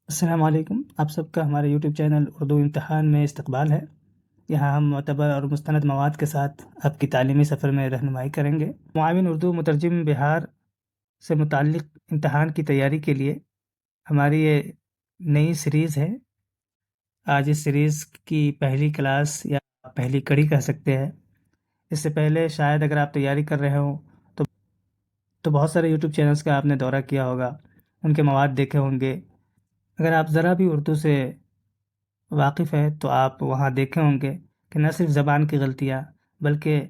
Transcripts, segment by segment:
السلام علیکم، آپ سب کا ہمارے یوٹیوب چینل اردو امتحان میں استقبال ہے۔ یہاں ہم معتبر اور مستند مواد کے ساتھ آپ کی تعلیمی سفر میں رہنمائی کریں گے۔ معاون اردو مترجم بہار سے متعلق امتحان کی تیاری کے لیے ہماری یہ نئی سیریز ہے۔ آج اس سیریز کی پہلی کلاس یا پہلی کڑی کہہ سکتے ہیں۔ اس سے پہلے شاید اگر آپ تیاری کر رہے ہوں تو بہت سارے یوٹیوب چینلز کا آپ نے دورہ کیا ہوگا، ان کے مواد دیکھے ہوں گے۔ اگر آپ ذرا بھی اردو سے واقف ہے تو آپ وہاں دیکھے ہوں گے کہ نہ صرف زبان کی غلطیاں بلکہ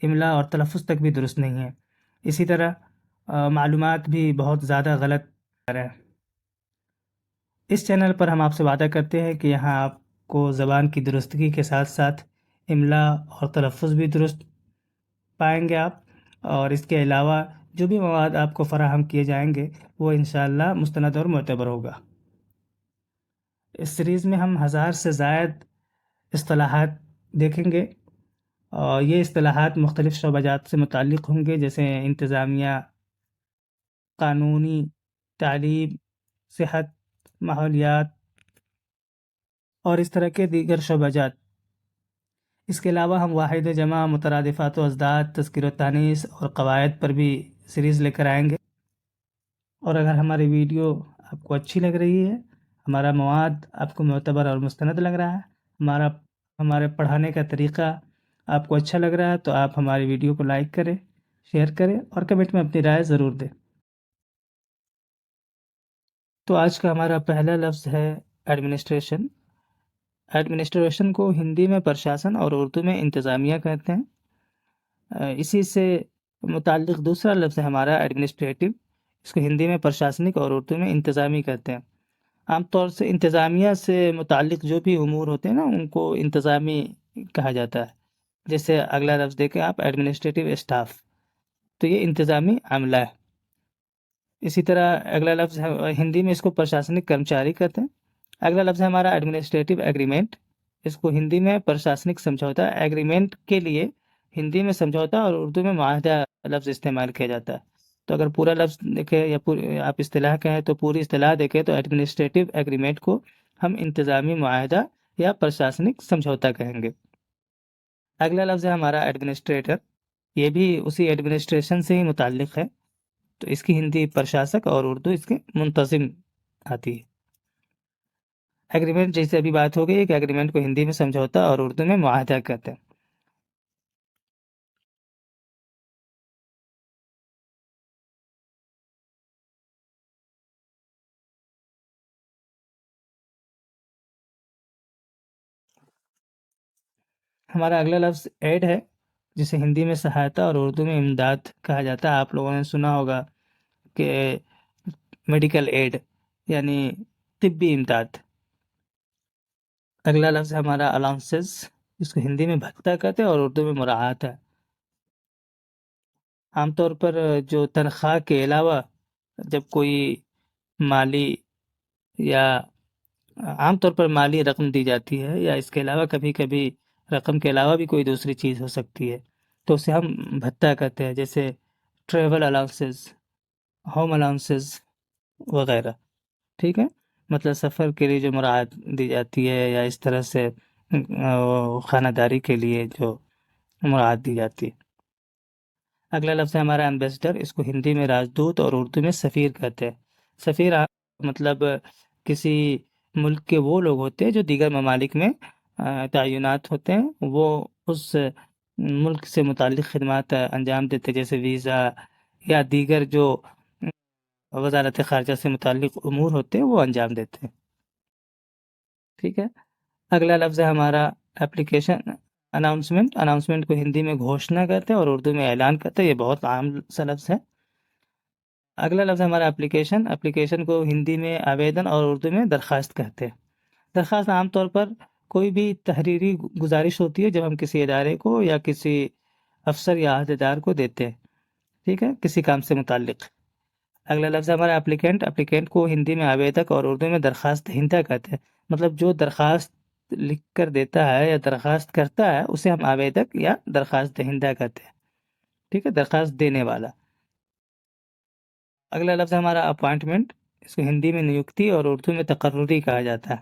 املا اور تلفظ تک بھی درست نہیں ہیں۔ اسی طرح معلومات بھی بہت زیادہ غلط ہیں۔ اس چینل پر ہم آپ سے وعدہ کرتے ہیں کہ یہاں آپ کو زبان کی درستگی کے ساتھ ساتھ املا اور تلفظ بھی درست پائیں گے آپ، اور اس کے علاوہ جو بھی مواد آپ کو فراہم کیے جائیں گے وہ انشاءاللہ مستند اور معتبر ہوگا۔ اس سیریز میں ہم 1000 سے زائد اصطلاحات دیکھیں گے، اور یہ اصطلاحات مختلف شعبہ جات سے متعلق ہوں گے، جیسے انتظامیہ، قانونی، تعلیم، صحت، ماحولیات اور اس طرح کے دیگر شعبہ جات۔ اس کے علاوہ ہم واحد جمع، مترادفات و ازداد، تذکیر و تانیث اور قواعد پر بھی سیریز لے کر آئیں گے۔ اور اگر ہماری ویڈیو آپ کو اچھی لگ رہی ہے، ہمارا مواد آپ کو معتبر اور مستند لگ رہا ہے، ہمارے پڑھانے کا طریقہ آپ کو اچھا لگ رہا ہے، تو آپ ہماری ویڈیو کو لائک کریں، شیئر کریں اور کمنٹ میں اپنی رائے ضرور دیں۔ تو آج کا ہمارا پہلا لفظ ہے ایڈمنسٹریشن۔ ایڈمنسٹریشن کو ہندی میں پرشاسن اور اردو میں انتظامیہ کہتے ہیں۔ اسی سے متعلق دوسرا لفظ ہے ہمارا ایڈمنسٹریٹو۔ اس کو ہندی میں پرشاسنک اور اردو میں انتظامی کہتے ہیں۔ عام طور سے انتظامیہ سے متعلق جو بھی امور ہوتے ہیں نا، ان کو انتظامی کہا جاتا ہے۔ جیسے اگلا لفظ دیکھیں آپ، ایڈمنسٹریٹو اسٹاف، تو یہ انتظامی عملہ ہے۔ اسی طرح اگلا لفظ ہے، ہندی میں اس کو پرشاسنک کرمچاری کہتے ہیں۔ اگلا لفظ ہے ہمارا ایڈمنسٹریٹو ایگریمنٹ۔ اس کو ہندی میں پرشاسنک سمجھوتا۔ ایگریمنٹ کے لیے ہندی میں سمجھوتا اور اردو میں معاہدہ لفظ استعمال کیا جاتا ہے۔ تو اگر پورا لفظ دیکھیں یا آپ اصطلاح کہیں تو پوری اصطلاح دیکھیں تو ایڈمنسٹریٹو ایگریمنٹ کو ہم انتظامی معاہدہ یا پرشاسنک سمجھوتا کہیں گے۔ اگلا لفظ ہے ہمارا ایڈمنسٹریٹر۔ یہ بھی اسی ایڈمنسٹریشن سے ہی متعلق ہے، تو اس کی ہندی پرشاسک اور اردو اس کے منتظم آتی ہے۔ ایگریمنٹ جیسے ابھی بات ہو گئی کہ ایگریمنٹ کو ہندی میں سمجھوتا اور اردو میں معاہدہ کہتے ہیں۔ ہمارا اگلا لفظ ایڈ ہے، جسے ہندی میں سہایتا اور اردو میں امداد کہا جاتا ہے۔ آپ لوگوں نے سنا ہوگا کہ میڈیکل ایڈ یعنی طبی امداد۔ اگلا لفظ ہے ہمارا الاؤنسز، جس کو ہندی میں بھتہ کہتے ہیں اور اردو میں مراعات ہے۔ عام طور پر جو تنخواہ کے علاوہ جب کوئی مالی یا عام طور پر مالی رقم دی جاتی ہے، یا اس کے علاوہ کبھی کبھی رقم کے علاوہ بھی کوئی دوسری چیز ہو سکتی ہے، تو اسے ہم بھتہ کہتے ہیں، جیسے ٹریول الاؤنسز، ہوم الاؤنسز وغیرہ۔ ٹھیک ہے، مطلب سفر کے لیے جو مراعات دی جاتی ہے یا اس طرح سے خانہ داری کے لیے جو مراعات دی جاتی ہے۔ اگلا لفظ ہے ہمارا ایمبیسڈر۔ اس کو ہندی میں راجدوت اور اردو میں سفیر کہتے ہیں۔ سفیر مطلب کسی ملک کے وہ لوگ ہوتے ہیں جو دیگر ممالک میں تعینات ہوتے ہیں، وہ اس ملک سے متعلق خدمات انجام دیتے، جیسے ویزا یا دیگر جو وزارت خارجہ سے متعلق امور ہوتے ہیں وہ انجام دیتے ہیں۔ ٹھیک ہے، اگلا لفظ ہے ہمارا اپلیکیشن۔ اناؤنسمنٹ کو ہندی میں گھوشنا کہتے ہیں اور اردو میں اعلان کہتے ہیں۔ یہ بہت عام سا لفظ ہے۔ اگلا لفظ ہے ہمارا اپلیکیشن کو ہندی میں آویدن اور اردو میں درخواست کہتے ہیں۔ درخواست عام طور پر کوئی بھی تحریری گزارش ہوتی ہے جب ہم کسی ادارے کو یا کسی افسر یا عہدیدار کو دیتے ہیں، ٹھیک ہے، کسی کام سے متعلق۔ اگلا لفظ ہے ہمارا اپلیکینٹ کو ہندی میں آویدک اور اردو میں درخواست دہندہ کہتے ہیں۔ مطلب جو درخواست لکھ کر دیتا ہے یا درخواست کرتا ہے اسے ہم آویدک یا درخواست دہندہ کہتے ہیں، ٹھیک ہے، درخواست دینے والا۔ اگلا لفظ ہے ہمارا اپوائنٹمنٹ۔ اس کو ہندی میں نیوکتی اور اردو میں تقرری کہا جاتا ہے،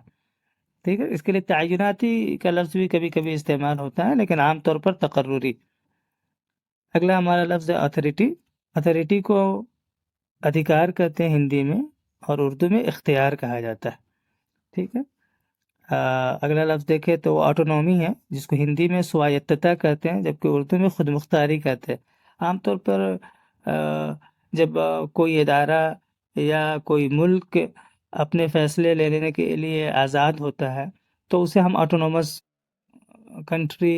ٹھیک ہے۔ اس کے لیے تعیناتی کا لفظ بھی کبھی کبھی استعمال ہوتا ہے، لیکن عام طور پر تقرری۔ اگلا ہمارا لفظ ہے اتھارٹی۔ اتھارٹی کو ادھیکار کہتے ہیں ہندی میں، اور اردو میں اختیار کہا جاتا ہے، ٹھیک ہے۔ اگلا لفظ دیکھیں تو آٹونومی ہے، جس کو ہندی میں سوایتتا کہتے ہیں، جبکہ اردو میں خود مختاری کہتے ہیں۔ عام طور پر جب کوئی ادارہ یا کوئی ملک اپنے فیصلے لینے کے لیے آزاد ہوتا ہے تو اسے ہم آٹونومس کنٹری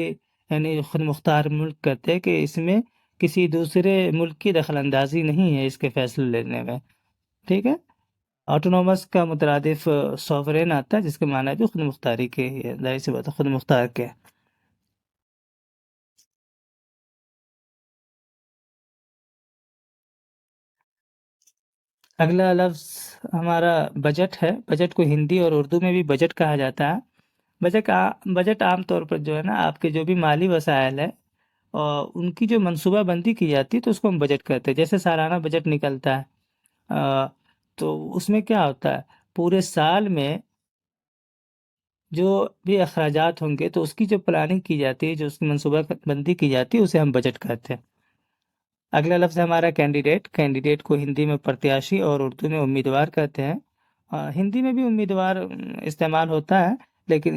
یعنی خود مختار ملک کہتے ہیں، کہ اس میں کسی دوسرے ملک کی دخل اندازی نہیں ہے اس کے فیصلے لینے میں، ٹھیک ہے۔ آٹونومس کا مترادف سوورین آتا ہے، جس کے معنی بھی خود مختاری کے ہی ہے، ظاہر سی بات ہے، خود مختار کے۔ اگلا لفظ ہمارا بجٹ ہے۔ بجٹ کو ہندی اور اردو میں بھی بجٹ کہا جاتا ہے۔ بجٹ عام طور پر جو ہے نا، آپ کے جو بھی مالی وسائل ہے اور ان کی جو منصوبہ بندی کی جاتی ہے تو اس کو ہم بجٹ کہتے ہیں۔ جیسے سالانہ بجٹ نکلتا ہے، تو اس میں کیا ہوتا ہے، پورے سال میں جو بھی اخراجات ہوں گے تو اس کی جو پلاننگ کی جاتی ہے، جو اس کی منصوبہ بندی کی جاتی ہے، اسے ہم بجٹ کہتے ہیں۔ اگلا لفظ ہے ہمارا کینڈیڈیٹ۔ کینڈیڈیٹ کو ہندی میں پرتیاشی اور اردو میں امیدوار کہتے ہیں۔ ہندی میں بھی امیدوار استعمال ہوتا ہے، لیکن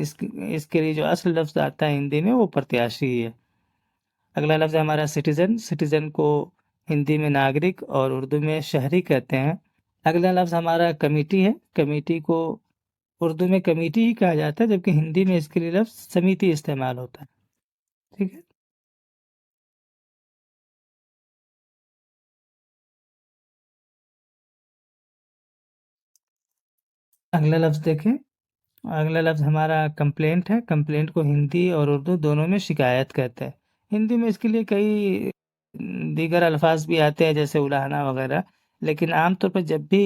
اس کے لیے جو اصل لفظ آتا ہے ہندی میں وہ پرتیاشی ہی ہے۔ اگلا لفظ ہے ہمارا سٹیزن۔ سٹیزن کو ہندی میں ناگرک اور اردو میں شہری کہتے ہیں۔ اگلا لفظ ہمارا کمیٹی ہے۔ کمیٹی کو اردو میں کمیٹی ہی کہا جاتا ہے، جبکہ ہندی میں اس کے لیے لفظ سمیتی استعمال ہوتا ہے، ٹھیک ہے۔ اگلا لفظ دیکھیں، اگلا لفظ ہمارا کمپلینٹ ہے۔ کمپلینٹ کو ہندی اور اردو دونوں میں شکایت کہتے ہیں۔ ہندی میں اس کے لیے کئی دیگر الفاظ بھی آتے ہیں، جیسے الہانہ وغیرہ، لیکن عام طور پر جب بھی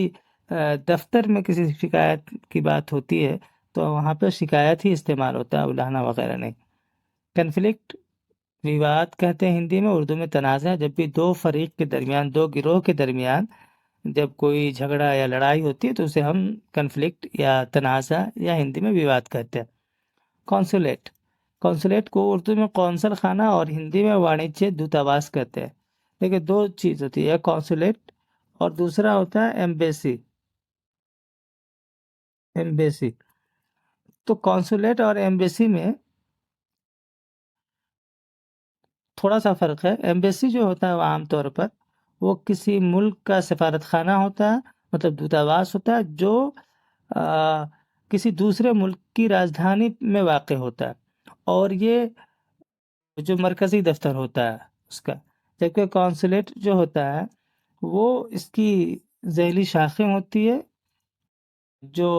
دفتر میں کسی شکایت کی بات ہوتی ہے تو وہاں پہ شکایت ہی استعمال ہوتا ہے، الہانہ وغیرہ نہیں۔ کنفلکٹ وواد کہتے ہیں ہندی میں، اردو میں تنازع۔ جب بھی دو فریق کے درمیان، دو گروہ کے درمیان جب کوئی جھگڑا یا لڑائی ہوتی ہے تو اسے ہم کنفلکٹ یا تنازع یا ہندی میں وواد کہتے ہیں۔ کونسولیٹ۔ کونسولیٹ کو اردو میں قونصل خانہ اور ہندی میں وانجیہ دوتاواس کہتے ہیں۔ دیکھیں، دو چیز ہوتی ہے، کونسولیٹ اور دوسرا ہوتا ہے ایمبیسی۔ ایمبیسی تو کونسولیٹ اور ایمبیسی میں تھوڑا سا فرق ہے۔ ایمبیسی جو ہوتا ہے وہ عام طور پر وہ کسی ملک کا سفارت خانہ ہوتا ہے، مطلب دوتاواس ہوتا ہے، جو کسی دوسرے ملک کی راجدھانی میں واقع ہوتا ہے، اور یہ جو مرکزی دفتر ہوتا ہے اس کا۔ جبکہ کونسولیٹ جو ہوتا ہے وہ اس کی ذیلی شاخیں ہوتی ہے، جو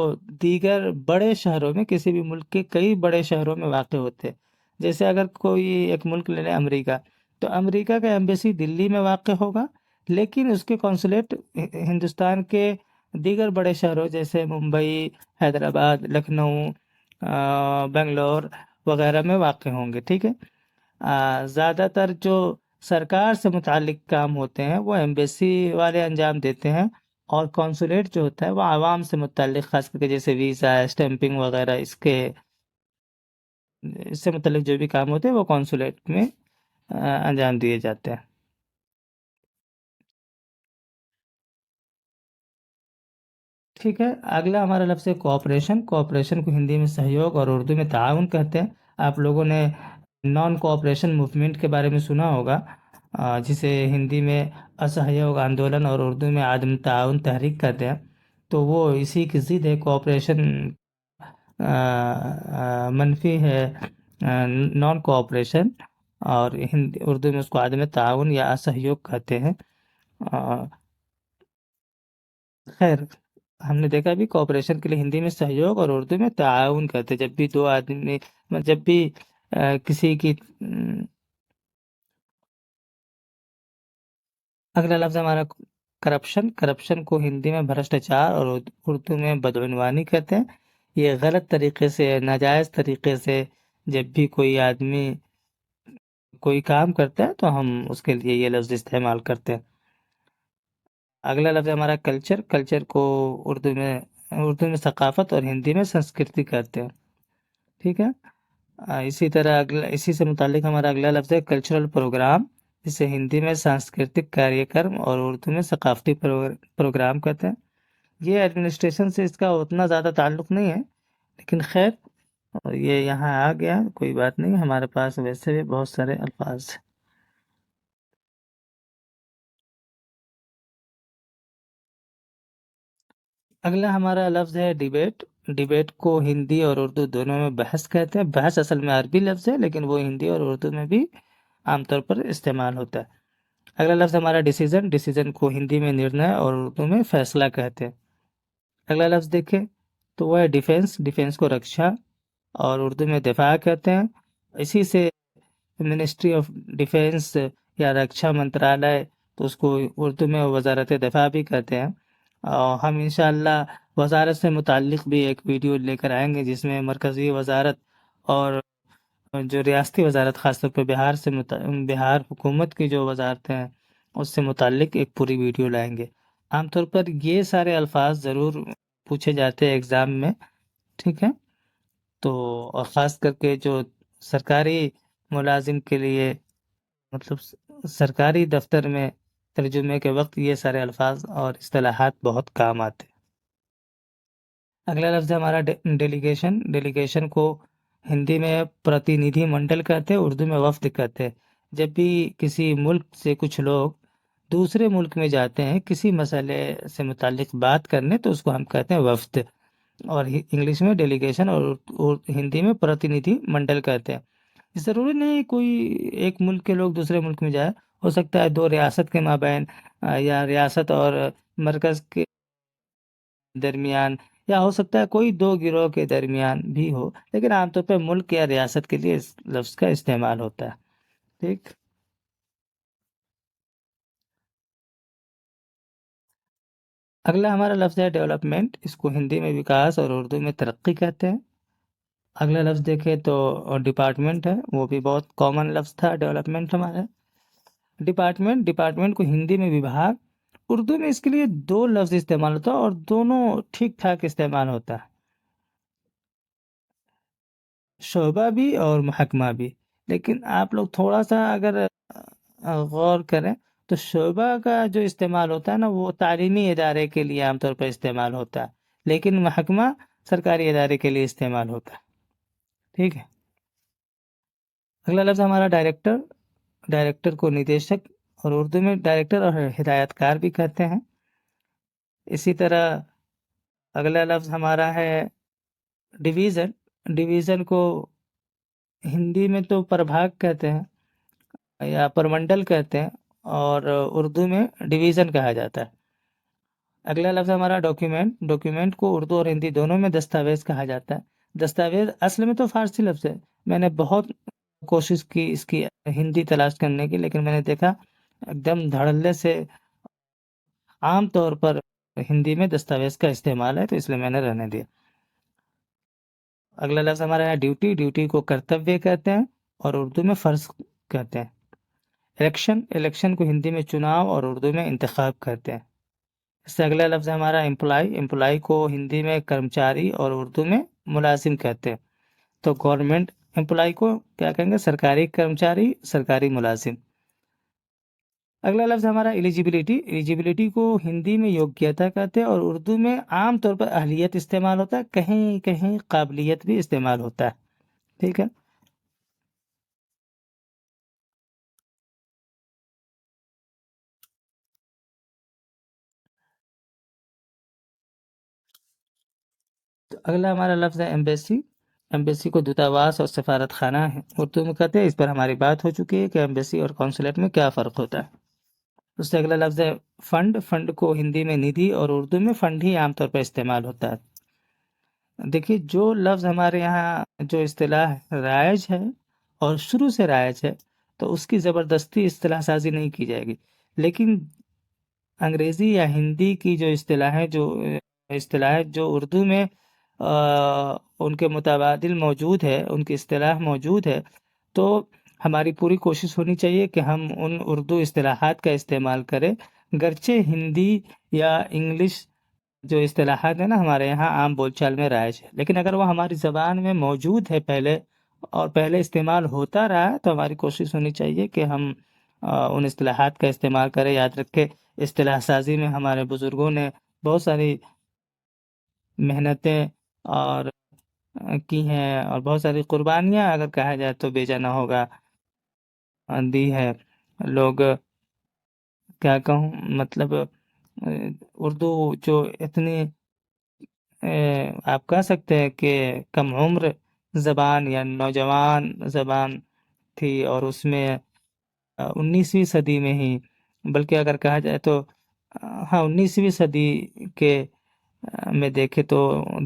دیگر بڑے شہروں میں، کسی بھی ملک کے کئی بڑے شہروں میں واقع ہوتے ہیں۔ جیسے اگر کوئی ایک ملک لے لیں امریکہ، تو امریکہ کا ایمبیسی دلی میں واقع ہوگا، لیکن اس کے کونسولیٹ ہندوستان کے دیگر بڑے شہروں جیسے ممبئی، حیدرآباد، لکھنؤ، بنگلور وغیرہ میں واقع ہوں گے، ٹھیک ہے۔ زیادہ تر جو سرکار سے متعلق کام ہوتے ہیں وہ ایمبیسی والے انجام دیتے ہیں، اور کونسولیٹ جو ہوتا ہے وہ عوام سے متعلق، خاص کر کے جیسے ویزا، اسٹیمپنگ وغیرہ، اس سے متعلق جو بھی کام ہوتے ہیں وہ کونسولیٹ میں انجام دیے جاتے ہیں۔ ٹھیک ہے، اگلا ہمارا لفظ ہے کوآپریشن۔ کوآپریشن کو ہندی میں سہیوگ اور اردو میں تعاون کہتے ہیں۔ آپ لوگوں نے نان کوآپریشن موومنٹ کے بارے میں سنا ہوگا، جسے ہندی میں اسہیوگ آندولن اور اردو میں عدم تعاون تحریک کہتے ہیں۔ تو وہ اسی کی ضد ہے۔ کوآپریشن منفی ہے نان کوآپریشن، اور اردو میں اس کو عدم تعاون یا اسہیوگ کہتے ہیں۔ خیر، ہم نے دیکھا بھی کوآپریشن کے لیے ہندی میں سہیوگ اور اردو میں تعاون کہتے ہیں، جب بھی دو آدمی، جب بھی کسی کی۔ اگلا لفظ ہمارا کرپشن۔ کرپشن کو ہندی میں بھرشٹاچار اور اردو میں بدعنوانی کہتے ہیں۔ یہ غلط طریقے سے، ناجائز طریقے سے جب بھی کوئی آدمی کوئی کام کرتا ہے تو ہم اس کے لیے یہ لفظ استعمال کرتے ہیں۔ اگلا لفظ ہے ہمارا کلچر. کلچر کو اردو میں ثقافت اور ہندی میں سنسکرتی کہتے ہیں. ٹھیک ہے. اسی طرح اسی سے متعلق ہمارا اگلا لفظ ہے کلچرل پروگرام، جسے ہندی میں سانسکرتک کاریہ کرم اور اردو میں ثقافتی پروگرام کہتے ہیں. یہ ایڈمنسٹریشن سے اس کا اتنا زیادہ تعلق نہیں ہے، لیکن خیر یہ یہاں آ گیا، کوئی بات نہیں. ہمارے پاس ویسے بھی بہت سارے الفاظ ہیں. اگلا ہمارا لفظ ہے ڈیبیٹ. ڈیبیٹ کو ہندی اور اردو دونوں میں بحث کہتے ہیں. بحث اصل میں عربی لفظ ہے، لیکن وہ ہندی اور اردو میں بھی عام طور پر استعمال ہوتا ہے. اگلا لفظ ہمارا ڈیسیزن. ڈیسیزن کو ہندی میں نرنے اور اردو میں فیصلہ کہتے ہیں. اگلا لفظ دیکھیں تو وہ ہے ڈیفینس. ڈیفینس کو رکشا اور اردو میں دفاع کہتے ہیں. اسی سے منسٹری آف ڈیفینس یا رکشا منترالیہ، تو اس کو اردو میں وزارت دفاع بھی کہتے ہیں. اور ہم انشاءاللہ وزارت سے متعلق بھی ایک ویڈیو لے کر آئیں گے، جس میں مرکزی وزارت اور جو ریاستی وزارت، خاص طور پہ بہار حکومت کی جو وزارتیں ہیں اس سے متعلق ایک پوری ویڈیو لائیں گے. عام طور پر یہ سارے الفاظ ضرور پوچھے جاتے ہیں ایگزام میں. ٹھیک ہے. تو اور خاص کر کے جو سرکاری ملازم کے لیے، مطلب سرکاری دفتر میں ترجمے کے وقت یہ سارے الفاظ اور اصطلاحات بہت کام آتے ہیں. اگلا لفظ ہے ہمارا ڈیلیگیشن. ڈیلیگیشن کو ہندی میں پرتیندھی منڈل کہتے ہیں، اردو میں وفد کہتے ہیں. جب بھی کسی ملک سے کچھ لوگ دوسرے ملک میں جاتے ہیں کسی مسئلے سے متعلق بات کرنے، تو اس کو ہم کہتے ہیں وفد، اور انگلش میں ڈیلیگیشن اور ہندی میں پرتیندھی منڈل کہتے ہیں. ضروری نہیں کوئی ایک ملک کے لوگ دوسرے ملک میں جائے، ہو سکتا ہے دو ریاست کے مابین یا ریاست اور مرکز کے درمیان، یا ہو سکتا ہے کوئی دو گروہ کے درمیان بھی ہو، لیکن عام طور پہ ملک یا ریاست کے لیے اس لفظ کا استعمال ہوتا ہے. ٹھیک. اگلا ہمارا لفظ ہے ڈیولپمنٹ. اس کو ہندی میں وکاس اور اردو میں ترقی کہتے ہیں. اگلا لفظ دیکھیں تو ڈپارٹمنٹ ہے، وہ بھی بہت کامن لفظ تھا ڈیولپمنٹ ہمارا. ڈپارٹمنٹ کو ہندی میں وبھاگ، اردو میں اس کے لیے دو لفظ استعمال ہوتا ہے اور دونوں ٹھیک ٹھاک استعمال ہوتا ہے. شعبہ بھی اور محکمہ بھی. لیکن آپ لوگ تھوڑا سا اگر غور کریں تو شعبہ کا جو استعمال ہوتا ہے نا، وہ تعلیمی ادارے کے لیے عام طور پر استعمال ہوتا ہے، لیکن محکمہ سرکاری ادارے کے لیے استعمال ہوتا ہے. ٹھیک ہے. اگلا لفظ ہمارا ڈائریکٹر. ڈائریکٹر کو ندیشک اور اردو میں ڈائریکٹر اور ہدایت کار بھی کہتے ہیں. اسی طرح اگلا لفظ ہمارا ہے ڈویژن. ڈویژن کو ہندی میں تو پربھاگ کہتے ہیں یا پرمنڈل کہتے ہیں، اور اردو میں ڈویژن کہا جاتا ہے. اگلا لفظ ہمارا ڈاکیومنٹ. ڈاکیومنٹ کو اردو اور ہندی دونوں میں دستاویز کہا جاتا ہے. دستاویز اصل میں تو فارسی لفظ ہے. میں نے بہت کوشش کی اس کی ہندی تلاش کرنے کی، لیکن میں نے دیکھا ایک دم دھڑلے سے عام طور پر ہندی میں دستاویز کا استعمال ہے، تو اس لیے میں نے رہنے دیا. اگلا لفظ ہمارا ہے ڈیوٹی. ڈیوٹی کو کرتویہ کہتے ہیں اور اردو میں فرض کہتے ہیں. الیکشن. الیکشن کو ہندی میں چناؤ اور اردو میں انتخاب کہتے ہیں. اس سے اگلا لفظ ہے ہمارا امپلائی. امپلائی کو ہندی میں کرمچاری اور اردو میں ملازم کہتے ہیں. تو گورنمنٹ امپلائی کو کیا کہیں گے؟ سرکاری کرمچاری، سرکاری ملازم. اگلا لفظ ہمارا ایلیجیبلٹی. ایلیجیبلٹی کو ہندی میں یوگیتا کہتے ہیں اور اردو میں عام طور پر اہلیت استعمال ہوتا ہے، کہیں کہیں قابلیت بھی استعمال ہوتا ہے. ٹھیک ہے. تو اگلا ہمارا لفظ ہے ایمبیسی. ایمبیسی کو دوداواس اور سفارت خانہ ہے اردو میں کہتے ہیں. اس پر ہماری بات ہو چکی ہے کہ ایمبیسی اور قونصلیٹ میں کیا فرق ہوتا ہے. اس سے اگلا لفظ ہے فنڈ. فنڈ کو ہندی میں ندھی اور اردو میں فنڈ ہی عام طور پر استعمال ہوتا ہے. دیکھیے جو لفظ ہمارے یہاں جو اصطلاح رائج ہے اور شروع سے رائج ہے، تو اس کی زبردستی اصطلاح سازی نہیں کی جائے گی. لیکن انگریزی یا ہندی کی جو اصطلاح جو اردو میں ان کے متبادل موجود ہے، ان کی اصطلاح موجود ہے، تو ہماری پوری کوشش ہونی چاہیے کہ ہم ان اردو اصطلاحات کا استعمال کریں گرچہ ہندی یا انگلش جو اصطلاحات ہیں نا ہمارے یہاں عام بول چال میں رائج ہے، لیکن اگر وہ ہماری زبان میں موجود ہے پہلے اور پہلے استعمال ہوتا رہا ہے، تو ہماری کوشش ہونی چاہیے کہ ہم ان اصطلاحات کا استعمال کریں۔ یاد رکھے اصطلاح سازی میں ہمارے بزرگوں نے بہت ساری محنتیں اور کی ہیں، اور بہت ساری قربانیاں اگر کہا جائے تو بیجا نہ ہوگا دی ہے۔ لوگ کیا کہوں، مطلب اردو جو اتنی آپ کہہ سکتے ہیں کہ کم عمر زبان یا نوجوان زبان تھی، اور اس میں 19ویں صدی میں ہی، بلکہ اگر کہا جائے تو ہاں 19ویں صدی کے میں دیکھے تو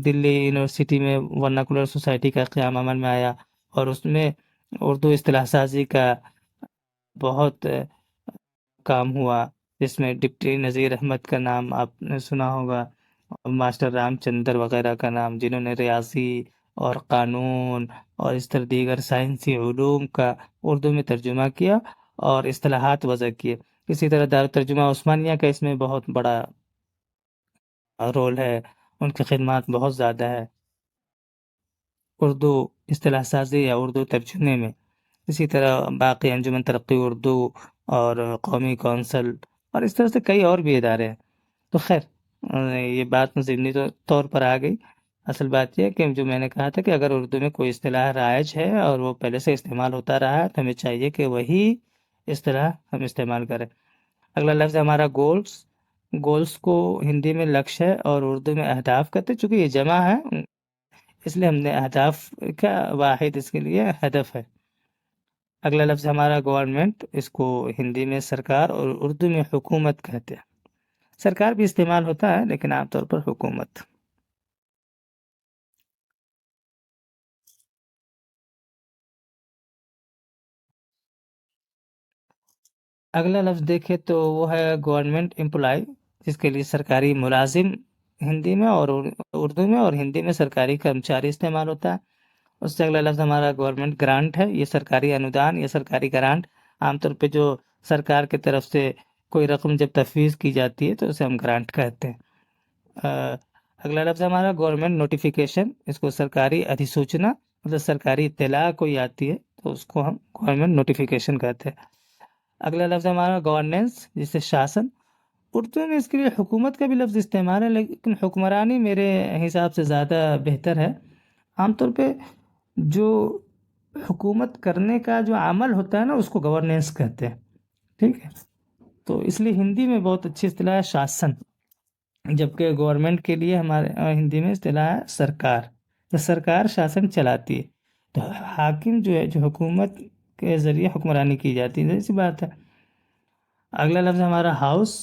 دلی یونیورسٹی میں ورناکولر سوسائٹی کا قیام عمل میں آیا، اور اس میں اردو اصطلاح سازی کا بہت کام ہوا، جس میں ڈپٹی نذیر احمد کا نام آپ نے سنا ہوگا، ماسٹر رام چندر وغیرہ کا نام، جنہوں نے ریاضی اور قانون اور اس طرح دیگر سائنسی علوم کا اردو میں ترجمہ کیا اور اصطلاحات وضع کیے۔ اسی طرح دارالترجمہ عثمانیہ کا اس میں بہت بڑا رول ہے، ان کی خدمات بہت زیادہ ہے اردو اصطلاح سازی یا اردو ترجمے میں۔ اسی طرح باقی انجمن ترقی اردو اور قومی کونسل اور اس طرح سے کئی اور بھی ادارے ہیں۔ تو خیر یہ بات ضمنی طور پر آ گئی۔ اصل بات یہ ہے کہ جو میں نے کہا تھا کہ اگر اردو میں کوئی اصطلاح رائج ہے اور وہ پہلے سے استعمال ہوتا رہا ہے تو ہمیں چاہیے کہ وہی اصطلاح ہم استعمال کریں۔ اگلا لفظ ہے ہمارا گولز۔ گولز کو ہندی میں لکش ہے اور اردو میں اہداف کہتے ہیں۔ چونکہ یہ جمع ہے اس لیے ہم نے اہداف کا واحد اس کے لیے ہدف ہے۔ اگلا لفظ ہمارا گورنمنٹ، اس کو ہندی میں سرکار اور اردو میں حکومت کہتے ہیں۔ سرکار بھی استعمال ہوتا ہے لیکن عام طور پر حکومت۔ اگلا لفظ دیکھے تو وہ ہے گورنمنٹ امپلائی، جس کے لیے سرکاری ملازم ہندی میں اور اردو میں، اور ہندی میں سرکاری کرمچاری استعمال ہوتا ہے۔ اس سے اگلا لفظ ہمارا گورنمنٹ گرانٹ ہے۔ یہ سرکاری انودان یا سرکاری گرانٹ، عام طور پہ جو سرکار کی طرف سے کوئی رقم جب تفویض کی جاتی ہے تو اسے ہم گرانٹ کہتے ہیں۔ اگلا لفظ ہمارا گورنمنٹ نوٹیفیکیشن، اس کو سرکاری ادھیسوچنا، مطلب سرکاری اطلاع کوئی آتی ہے تو اس کو ہم گورنمنٹ نوٹیفیکیشن کہتے ہیں۔ اگلا لفظ ہمارا گورننس، جس سے شاسن۔ اردو میں اس کے لیے حکومت کا بھی لفظ استعمال ہے، لیکن حکمرانی میرے حساب سے زیادہ بہتر ہے۔ عام طور پہ جو حکومت کرنے کا جو عمل ہوتا ہے نا اس کو گورننس کہتے ہیں، ٹھیک ہے؟ تو اس لیے ہندی میں بہت اچھی اصطلاح ہے شاسن، جبکہ گورنمنٹ کے لیے ہمارے ہندی میں اصطلاح ہے سرکار۔ تو سرکار شاسن چلاتی ہے، تو حاکم جو ہے، جو حکومت کے ذریعے حکمرانی کی جاتی ہے، ایسی بات ہے۔ اگلا لفظ ہمارا ہاؤس۔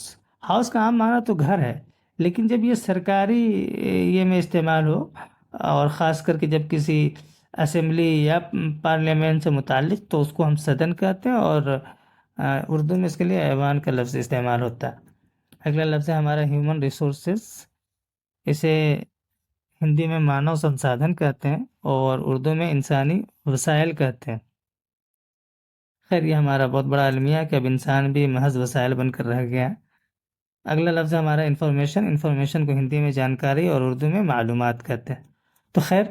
ہاؤس کا عام معنی تو گھر ہے، لیکن جب یہ سرکاری یہ میں استعمال ہو، اور خاص کر کے جب کسی اسمبلی یا پارلیمنٹ سے متعلق، تو اس کو ہم صدن کہتے ہیں، اور اردو میں اس کے لیے ایوان کا لفظ استعمال ہوتا ہے۔ اگلا لفظ ہے ہمارا ہیومن ریسورسز۔ اسے ہندی میں مانو سنسادھن کہتے ہیں اور اردو میں انسانی وسائل کہتے ہیں۔ خیر یہ ہمارا بہت بڑا المیہ ہے کہ اب انسان بھی محض وسائل بن کر رہ گیا ہے۔ اگلا لفظ ہے ہمارا انفارمیشن۔ انفارمیشن کو ہندی میں جانکاری اور اردو میں معلومات کہتے ہیں۔ تو خیر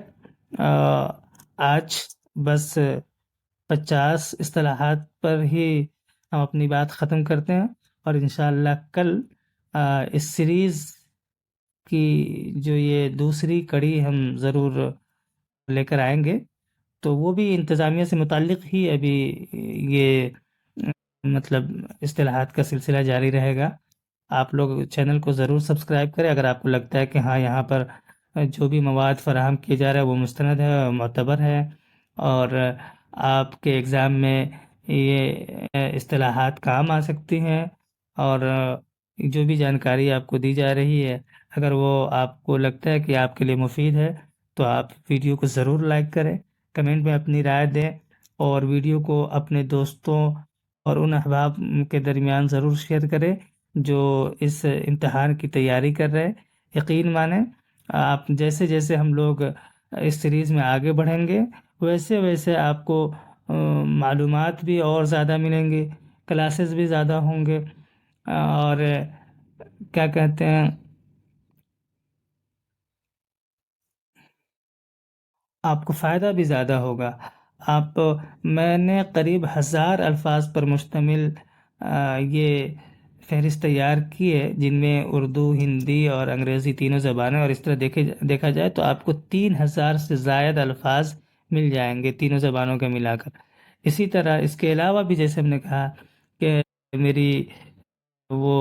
آج بس 50 اصطلاحات پر ہی ہم اپنی بات ختم کرتے ہیں، اور انشاءاللہ کل اس سیریز کی جو یہ دوسری کڑی ہم ضرور لے کر آئیں گے، تو وہ بھی انتظامیہ سے متعلق ہی ابھی یہ مطلب اصطلاحات کا سلسلہ جاری رہے گا۔ آپ لوگ چینل کو ضرور سبسکرائب کریں اگر آپ کو لگتا ہے کہ ہاں یہاں پر جو بھی مواد فراہم کیا جا رہا ہے وہ مستند ہے، معتبر ہے، اور آپ کے ایگزام میں یہ اصطلاحات کام آ سکتی ہیں، اور جو بھی جانکاری آپ کو دی جا رہی ہے اگر وہ آپ کو لگتا ہے کہ آپ کے لیے مفید ہے تو آپ ویڈیو کو ضرور لائک کریں، کمنٹ میں اپنی رائے دیں، اور ویڈیو کو اپنے دوستوں اور ان احباب کے درمیان ضرور شیئر کریں جو اس امتحان کی تیاری کر رہے ہیں۔ یقین مانیں آپ جیسے جیسے ہم لوگ اس سیریز میں آگے بڑھیں گے ویسے ویسے آپ کو معلومات بھی اور زیادہ ملیں گی، کلاسز بھی زیادہ ہوں گے، اور کیا کہتے ہیں، آپ کو فائدہ بھی زیادہ ہوگا۔ آپ میں نے قریب 1000 الفاظ پر مشتمل یہ فہرست تیار کی ہے، جن میں اردو، ہندی اور انگریزی تینوں زبانیں، اور اس طرح دیکھا جائے تو آپ کو 3000 سے زائد الفاظ مل جائیں گے تینوں زبانوں کے ملا کر۔ اسی طرح اس کے علاوہ بھی جیسے ہم نے کہا کہ میری وہ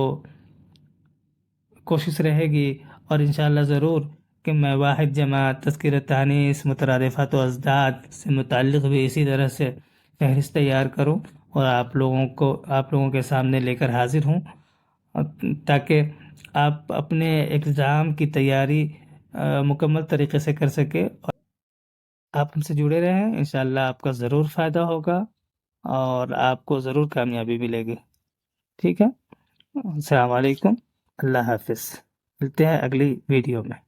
کوشش رہے گی، اور انشاءاللہ ضرور، کہ میں واحد جماعت، تذکرۃ تانیث، مترادفات و ازداد سے متعلق بھی اسی طرح سے فہرست تیار کروں اور آپ لوگوں کے سامنے لے کر حاضر ہوں، تاکہ آپ اپنے اگزام کی تیاری مکمل طریقے سے کر سکے، اور آپ ہم سے جڑے رہیں، انشاءاللہ آپ کا ضرور فائدہ ہوگا اور آپ کو ضرور کامیابی ملے گی۔ ٹھیک ہے، السلام علیکم، اللہ حافظ، ملتے ہیں اگلی ویڈیو میں۔